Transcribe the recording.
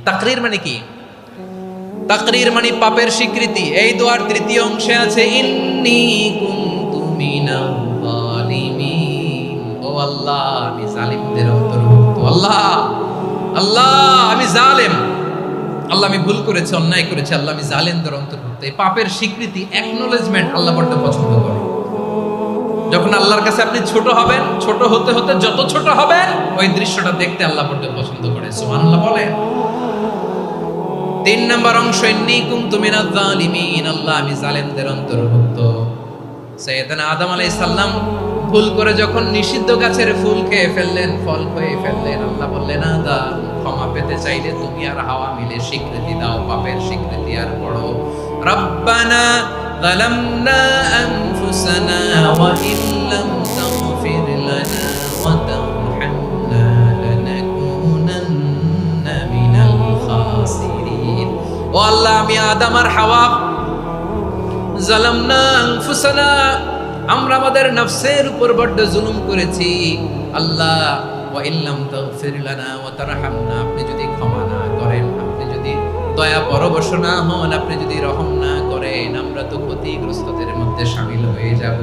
তাকরীর মানে কি? তাকরীর মানে পাপের স্বীকৃতি। এই দোয়ার তৃতীয় অংশে আছে ইন্নী কুনতু মিনাল যালিমিন। ও আল্লাহ, আমি জালিমদের অন্তর্ভুক্ত। আল্লাহ, আল্লাহ আমি জালেম, আল্লাহ আমি ভুল করেছি, অন্যায় করেছি, আল্লাহ আমি জালেমদের অন্তর্ভুক্ত। এই পাপের স্বীকৃতি, অ্যাকনোলেজমেন্ট আল্লাহ বড় পছন্দ করে। যখন আল্লাহর কাছে আপনি ছোট হবেন, ছোট হতে হতে যত ছোট হবেন, ওই দৃশ্যটা দেখতে আল্লাহ বড় পছন্দ করে। সুবহানাল্লাহ বলেন। 3 নম্বর অংশ ইন্নী কুনতু মিনাজ জালিমিন, আল্লাহ আমি জালেমদের অন্তর্ভুক্ত। সাইয়েদনা আদম আলাইহিস সালাম ভুল করে যখন নিষিদ্ধ গাছের ফুল খেয়ে ফেললেন, ফল খেয়ে ফেললেন, আল্লাহ বললেন আদম ক্ষমা পেতে চাইলে তুমি আর হাওয়া মিলে স্বীকৃতি দাও, পাপের স্বীকৃতি আর পড়ো রব্বানা যালামনা আনফুসানা ওয়া ইল্লাম তাগফির লানা ওয়া তারহামনা লানাকুনান্না মিনাল খাসিরিন। ও আল্লাহ, আমি আদম আর হাওয়া জালামনা আনফুসানা, আমরা আমাদের নফসের উপর বড় জুলুম করেছি। আল্লাহ ওয়া ইল্লাম তাগফির লানা ওয়া তারহামনা, আপনি যদি ক্ষমা না করেন, আপনি যদি দয়া পরবশ না হন, আপনি যদি রহম না করেন, আমরা তো ক্ষতিগ্রস্তদের মধ্যে শামিল হয়ে যাব।